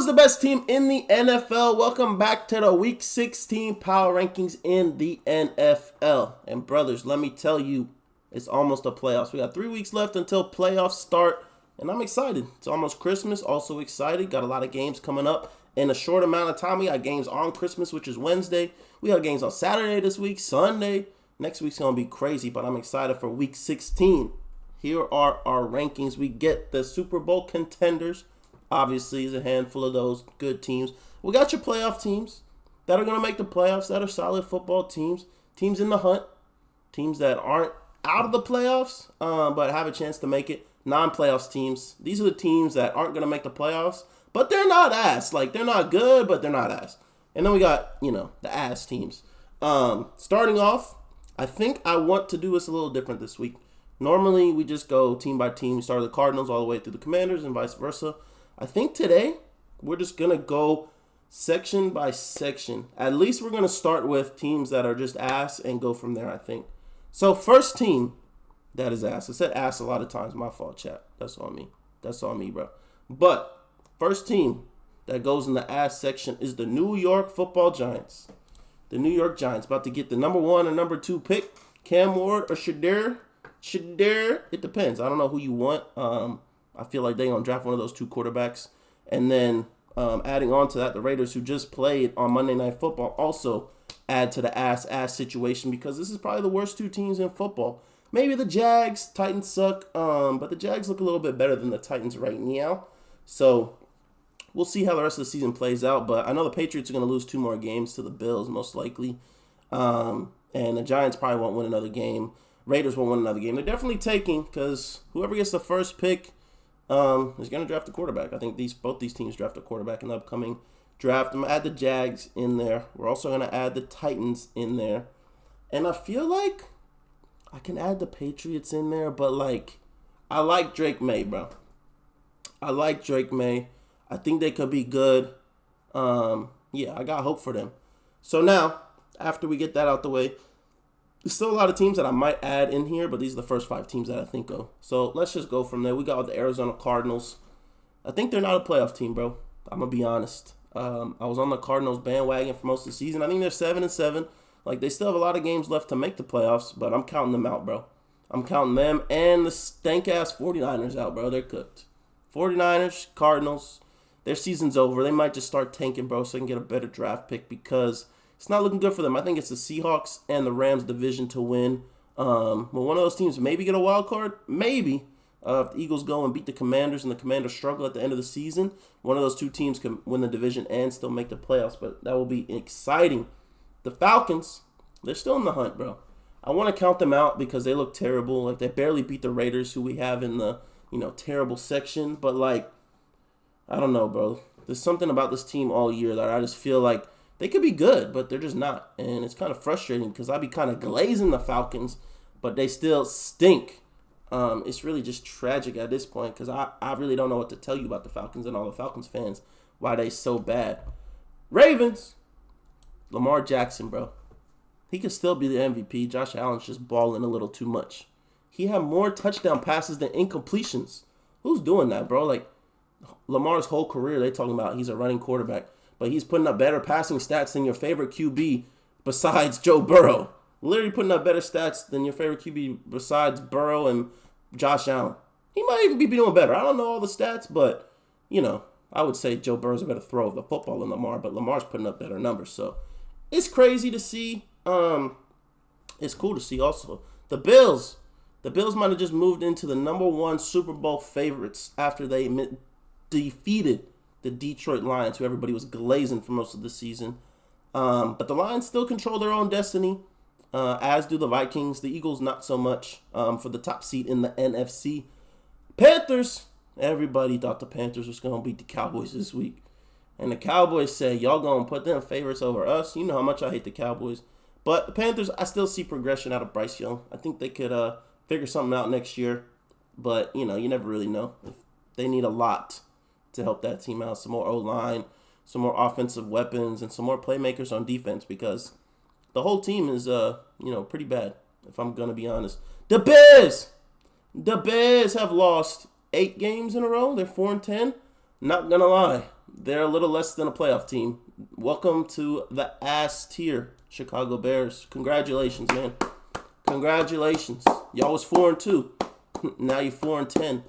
Who's the best team in the NFL? Welcome back to the Week 16 Power Rankings in the NFL. And brothers, let me tell you, it's almost the playoffs. We got 3 weeks left until playoffs start, and I'm excited. It's almost Christmas, also excited. Got a lot of games coming up in a short amount of time. We got games on Christmas, which is Wednesday. We got games on Saturday this week, Sunday. Next week's going to be crazy, but I'm excited for Week 16. Here are our rankings. We get the Super Bowl contenders. Obviously, there's a handful of those good teams. We got your playoff teams that are going to make the playoffs, that are solid football teams, teams in the hunt, teams that aren't out of the playoffs, but have a chance to make it, non-playoffs teams. These are the teams that aren't going to make the playoffs, but they're not ass. Like, they're not good, but they're not ass. And then we got, the ass teams. Starting off, I think I want to do this a little different this week. Normally, we just go team by team. We start with the Cardinals all the way through the Commanders and vice versa. I think today, we're just going to go section by section. At least we're going to start with teams that are just ass and go from there, I think. So, first team that is ass. I said ass a lot of times. My fault, chat. That's on me. That's on me, bro. But, first team that goes in the ass section is the New York Football Giants. The New York Giants about to get the number 1 and number 2 pick. Cam Ward or Shadir. It depends. I don't know who you want. I feel like they're going to draft one of those 2 quarterbacks. And then adding on to that, the Raiders, who just played on Monday Night Football, also add to the ass situation because this is probably the worst 2 teams in football. Maybe the Jags, Titans suck, but the Jags look a little bit better than the Titans right now. So we'll see how the rest of the season plays out. But I know the Patriots are going to lose 2 more games to the Bills, most likely. And the Giants probably won't win another game. Raiders won't win another game. They're definitely taking because whoever gets the first pick is going to draft a quarterback. I think both these teams draft a quarterback in the upcoming draft. I'm going to add the Jags in there. We're also going to add the Titans in there. And I feel like I can add the Patriots in there, but I like Drake May, bro. I like Drake May. I think they could be good. I got hope for them. So now, after we get that out the way, there's still a lot of teams that I might add in here, but these are the first 5 teams that I think of. So let's just go from there. We got the Arizona Cardinals. I think they're not a playoff team, bro. I'm going to be honest. I was on the Cardinals bandwagon for most of the season. I think they're 7-7. They still have a lot of games left to make the playoffs, but I'm counting them out, bro. I'm counting them and the stank-ass 49ers out, bro. They're cooked. 49ers, Cardinals, their season's over. They might just start tanking, bro, so they can get a better draft pick because it's not looking good for them. I think it's the Seahawks and the Rams division to win. Will one of those teams maybe get a wild card? Maybe. If the Eagles go and beat the Commanders and the Commanders struggle at the end of the season, one of those 2 teams can win the division and still make the playoffs. But that will be exciting. The Falcons, they're still in the hunt, bro. I want to count them out because they look terrible. They barely beat the Raiders, who we have in the terrible section. But I don't know, bro. There's something about this team all year that I just feel like they could be good, but they're just not. And it's kind of frustrating because I'd be kind of glazing the Falcons, but they still stink. It's really just tragic at this point because I really don't know what to tell you about the Falcons and all the Falcons fans, why they so bad. Ravens, Lamar Jackson, bro. He could still be the MVP. Josh Allen's just balling a little too much. He had more touchdown passes than incompletions. Who's doing that, bro? Lamar's whole career, they talking about he's a running quarterback. But he's putting up better passing stats than your favorite QB besides Joe Burrow. Literally putting up better stats than your favorite QB besides Burrow and Josh Allen. He might even be doing better. I don't know all the stats, but, I would say Joe Burrow's a better thrower of the football than Lamar, but Lamar's putting up better numbers. So it's crazy to see. It's cool to see also. The Bills might have just moved into the number 1 Super Bowl favorites after they defeated the Detroit Lions, who everybody was glazing for most of the season. But the Lions still control their own destiny, as do the Vikings. The Eagles, not so much, for the top seed in the NFC. Panthers, everybody thought the Panthers was going to beat the Cowboys this week. And the Cowboys said, y'all going to put them favorites over us. You know how much I hate the Cowboys. But the Panthers, I still see progression out of Bryce Young. I think they could figure something out next year. But, you never really know. They need a lot to help that team out. Some more O-line, some more offensive weapons, and some more playmakers on defense because the whole team is, pretty bad, if I'm going to be honest. The Bears have lost 8 games in a row. They're 4-10. Not going to lie. They're a little less than a playoff team. Welcome to the ass tier, Chicago Bears. Congratulations, man. Congratulations. Y'all was 4-2. Now you're 4-10.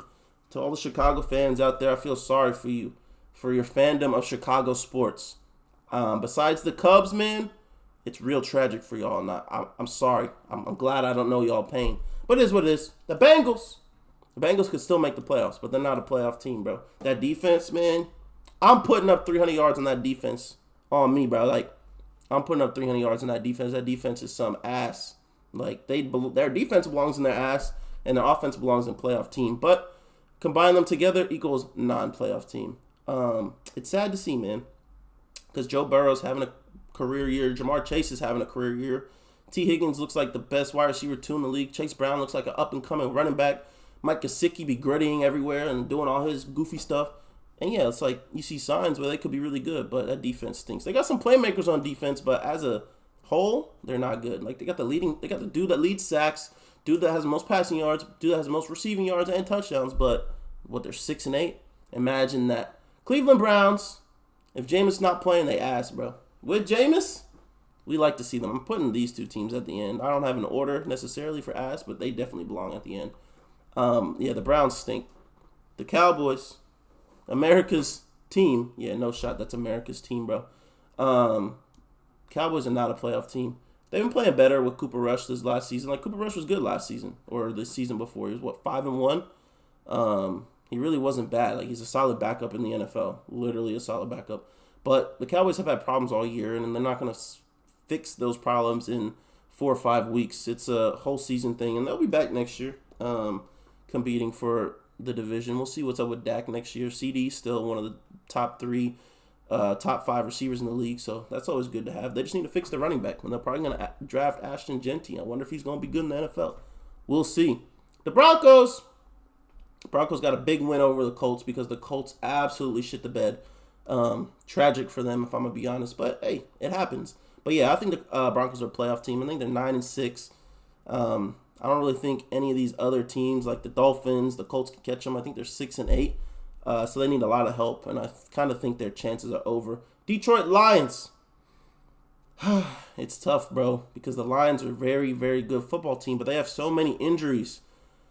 To all the Chicago fans out there, I feel sorry for you, for your fandom of Chicago sports. Besides the Cubs, man, it's real tragic for y'all. I'm sorry. I'm glad I don't know y'all pain. But it is what it is. The Bengals could still make the playoffs, but they're not a playoff team, bro. That defense, man, I'm putting up 300 yards on that defense on me, bro. Like, I'm putting up 300 yards on that defense. That defense is some ass. Like, their defense belongs in their ass, and their offense belongs in a playoff team. But combine them together equals non-playoff team. It's sad to see, man, because Joe Burrow's having a career year. Jamar Chase is having a career year. T. Higgins looks like the best wide receiver 2 in the league. Chase Brown looks like an up-and-coming running back. Mike Gesicki be grittying everywhere and doing all his goofy stuff. And yeah, it's like you see signs where they could be really good, but that defense stinks. They got some playmakers on defense, but as a whole, they're not good. Like they got the dude that leads sacks, dude that has the most passing yards, dude that has the most receiving yards and touchdowns, but they're 6-8? Imagine that. Cleveland Browns, if Jameis not playing, they ass, bro. With Jameis, we like to see them. I'm putting these two teams at the end. I don't have an order necessarily for ass, but they definitely belong at the end. Yeah, the Browns stink. The Cowboys, America's team. Yeah, no shot. That's America's team, bro. Cowboys are not a playoff team. They've been playing better with Cooper Rush this last season. Like, Cooper Rush was good last season, or the season before. He was, 5-1? He really wasn't bad. Like, he's a solid backup in the NFL. Literally a solid backup. But the Cowboys have had problems all year, and they're not going to fix those problems in 4 or 5 weeks. It's a whole season thing, and they'll be back next year competing for the division. We'll see what's up with Dak next year. CD's still one of the top 5 receivers in the league, so that's always good to have. They just need to fix the running back, and they're probably going to draft Ashton Genty. I wonder if he's going to be good in the NFL. We'll see. The Broncos got a big win over the Colts because the Colts absolutely shit the bed. Tragic for them, if I'm going to be honest, but hey, it happens. But yeah, I think the Broncos are a playoff team. I think they're 9-6. I don't really think any of these other teams, like the Dolphins, the Colts, can catch them. I think they're 6-8. So they need a lot of help, and I kind of think their chances are over. Detroit Lions. It's tough, bro, because the Lions are a very, very good football team, but they have so many injuries.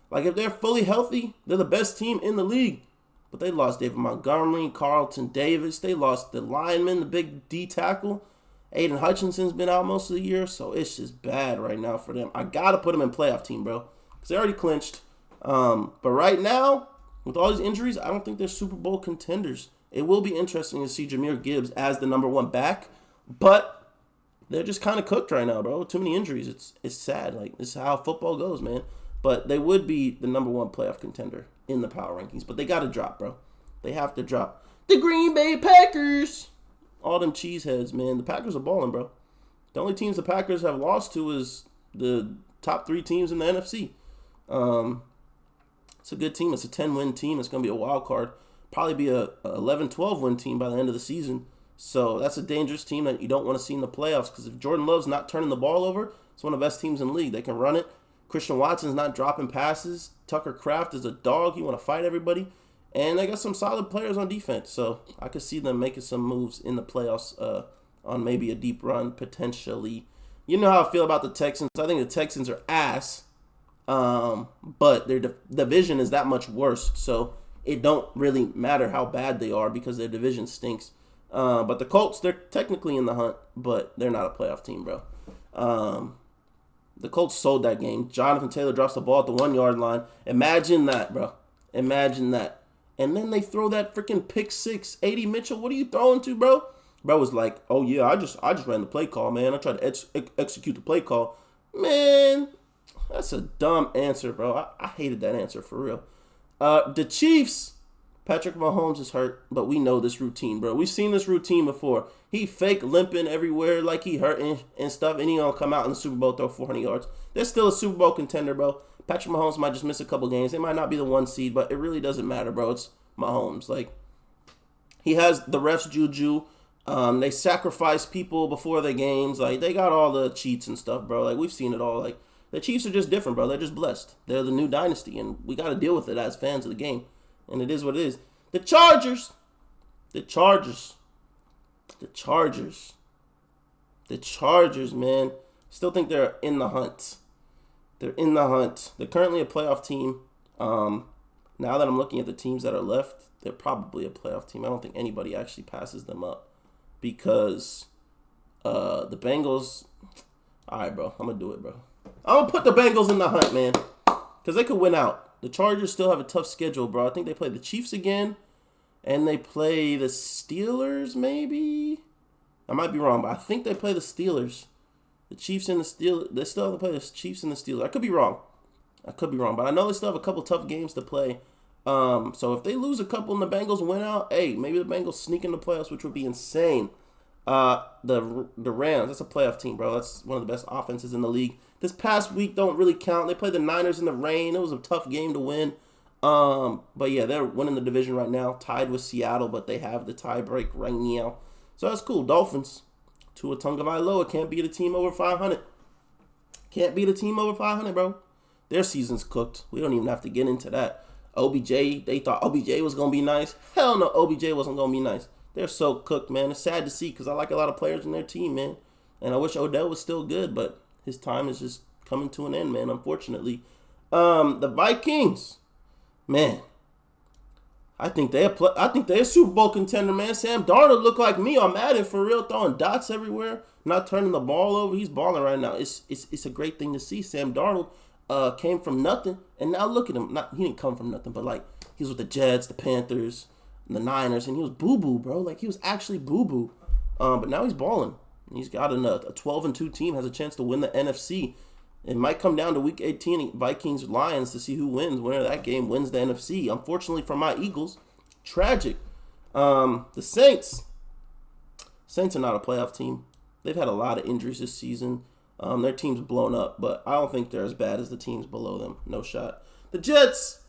Like, if they're fully healthy, they're the best team in the league. But they lost David Montgomery, Carlton Davis. They lost the lineman, the big D tackle. Aiden Hutchinson's been out most of the year, so it's just bad right now for them. I got to put them in playoff team, bro, because they already clinched. But right now, with all these injuries, I don't think they're Super Bowl contenders. It will be interesting to see Jahmyr Gibbs as the number 1 back, but they're just kind of cooked right now, bro. Too many injuries. It's sad. Like, this is how football goes, man. But they would be the number 1 playoff contender in the power rankings. But they got to drop, bro. They have to drop. The Green Bay Packers. All them cheeseheads, man. The Packers are balling, bro. The only teams the Packers have lost to is the top 3 teams in the NFC. It's a good team. It's a 10-win team. It's going to be a wild card. Probably be a 11-12 win team by the end of the season. So that's a dangerous team that you don't want to see in the playoffs, because if Jordan Love's not turning the ball over, it's one of the best teams in the league. They can run it. Christian Watson's not dropping passes. Tucker Kraft is a dog. He want to fight everybody. And they got some solid players on defense. So I could see them making some moves in the playoffs on maybe a deep run, potentially. You know how I feel about the Texans. I think the Texans are ass. But their division is that much worse. So it don't really matter how bad they are because their division stinks. But the Colts, they're technically in the hunt, but they're not a playoff team, bro. The Colts sold that game. Jonathan Taylor drops the ball at the 1-yard line. Imagine that, bro. Imagine that. And then they throw that freaking pick 6. A.D. Mitchell, what are you throwing to, bro? Bro was like, oh, yeah, I just ran the play call, man. I tried to execute the play call. Man, that's a dumb answer, bro. I hated that answer, for real. The Chiefs, Patrick Mahomes is hurt, but we know this routine, bro. We've seen this routine before. He fake limping everywhere like he hurting and stuff, and he gonna come out in the Super Bowl, throw 400 yards. They're still a Super Bowl contender, bro. Patrick Mahomes might just miss a couple games. They might not be the 1 seed, but it really doesn't matter, bro. It's Mahomes. Like, he has the refs juju. They sacrifice people before their games. Like, they got all the cheats and stuff, bro. Like, we've seen it all. Like, the Chiefs are just different, bro. They're just blessed. They're the new dynasty, and we got to deal with it as fans of the game. And it is what it is. The Chargers. The Chargers. The Chargers. The Chargers, man. Still think they're in the hunt. They're in the hunt. They're currently a playoff team. Now that I'm looking at the teams that are left, they're probably a playoff team. I don't think anybody actually passes them up because the Bengals. All right, bro. I'm going to do it, bro. I'm going to put the Bengals in the hunt, man, because they could win out. The Chargers still have a tough schedule, bro. I think they play the Chiefs again, and they play the Steelers, maybe? I might be wrong, but I think they play the Steelers. The Chiefs and the Steelers. They still have to play the Chiefs and the Steelers. I could be wrong. But I know they still have a couple tough games to play. So if they lose a couple and the Bengals win out, hey, maybe the Bengals sneak in the playoffs, which would be insane. The Rams, that's a playoff team, bro. That's one of the best offenses in the league. This past week don't really count. They played the Niners in the rain. It was a tough game to win. But yeah, they're winning the division right now, tied with Seattle, but they have the tiebreak right now. So that's cool. Dolphins, Tua Tagovailoa can't beat a team over 500. Can't beat a team over 500, bro. Their season's cooked. We don't even have to get into that. OBJ, they thought OBJ was going to be nice. Hell no, OBJ wasn't going to be nice. They're so cooked, man. It's sad to see because I like a lot of players in their team, man. And I wish Odell was still good, but his time is just coming to an end, man, unfortunately. The Vikings, man. I think they're a Super Bowl contender, man. Sam Darnold look like me on Madden for real, throwing dots everywhere, not turning the ball over. He's balling right now. It's a great thing to see. Sam Darnold came from nothing, and now look at him. He didn't come from nothing, but like he was with the Jets, the Panthers, and the Niners, and he was boo-boo, bro. Like he was actually boo-boo. But now he's balling. He's got a 12-2 team, has a chance to win the NFC. It might come down to Week 18, Vikings-Lions, to see who wins. Winner of that game wins the NFC. Unfortunately for my Eagles, tragic. The Saints are not a playoff team. They've had a lot of injuries this season. Their team's blown up, but I don't think they're as bad as the teams below them. No shot. The Jets,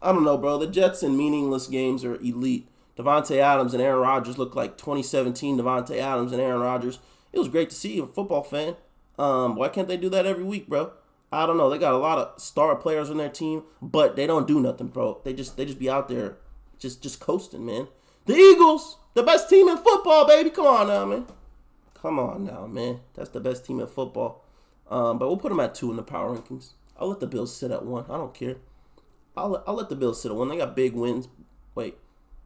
I don't know, bro. The Jets in meaningless games are elite. Devontae Adams and Aaron Rodgers look like 2017 Devontae Adams and Aaron Rodgers. It was great to see a football fan. Why can't they do that every week, bro? I don't know. They got a lot of star players on their team, but they don't do nothing, bro. They just be out there just coasting, man. The Eagles, the best team in football, baby. Come on now, man. Come on now, man. That's the best team in football. But we'll put them at 2 in the power rankings. I'll let the Bills sit at 1. I don't care. I'll let the Bills sit at 1. They got big wins. Wait.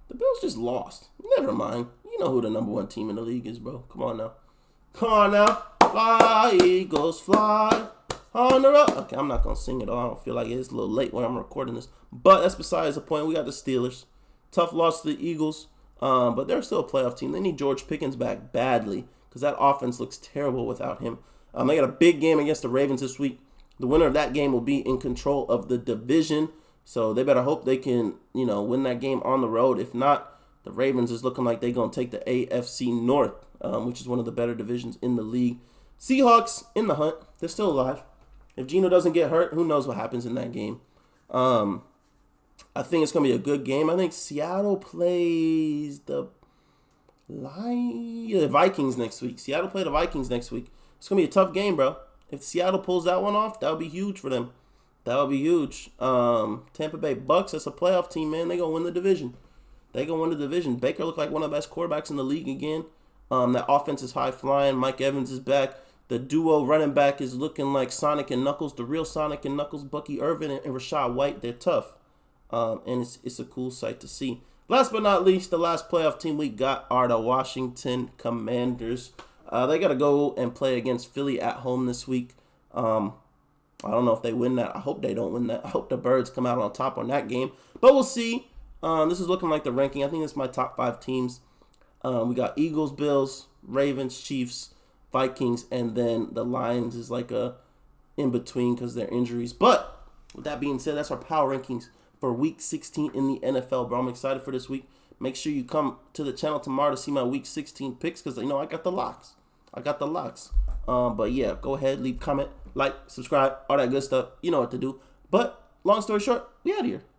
The Bills just lost. Never mind. You know who the number 1 team in the league is, bro. Come on now. Come on now. Fly, Eagles, fly on the road. Okay, I'm not going to sing it all. I don't feel like it. It's a little late when I'm recording this. But that's besides the point. We got the Steelers. Tough loss to the Eagles. But they're still a playoff team. They need George Pickens back badly because that offense looks terrible without him. They got a big game against the Ravens this week. The winner of that game will be in control of the division. So they better hope they can, win that game on the road. If not, the Ravens is looking like they're going to take the AFC North, which is one of the better divisions in the league. Seahawks in the hunt. They're still alive. If Geno doesn't get hurt, who knows what happens in that game. I think it's going to be a good game. I think Seattle plays the Vikings next week. Seattle play the Vikings next week. It's going to be a tough game, bro. If Seattle pulls that one off, that would be huge for them. That would be huge. Tampa Bay Bucks, that's a playoff team, man. They're going to win the division. Baker looked like one of the best quarterbacks in the league again. That offense is high flying. Mike Evans is back. The duo running back is looking like Sonic and Knuckles, the real Sonic and Knuckles, Bucky Irvin and Rashad White. They're tough. And it's a cool sight to see. Last but not least, the last playoff team we got are the Washington Commanders. They got to go and play against Philly at home this week. I don't know if they win that. I hope they don't win that. I hope the Birds come out on top on that game. But we'll see. This is looking like the ranking. I think it's my top 5 teams. We got Eagles, Bills, Ravens, Chiefs, Vikings, and then the Lions is like a in-between because of their injuries. But with that being said, that's our power rankings for Week 16 in the NFL, bro. I'm excited for this week. Make sure you come to the channel tomorrow to see my Week 16 picks because, I got the locks. But, yeah, go ahead, leave a comment, like, subscribe, all that good stuff. You know what to do. But, long story short, we out of here.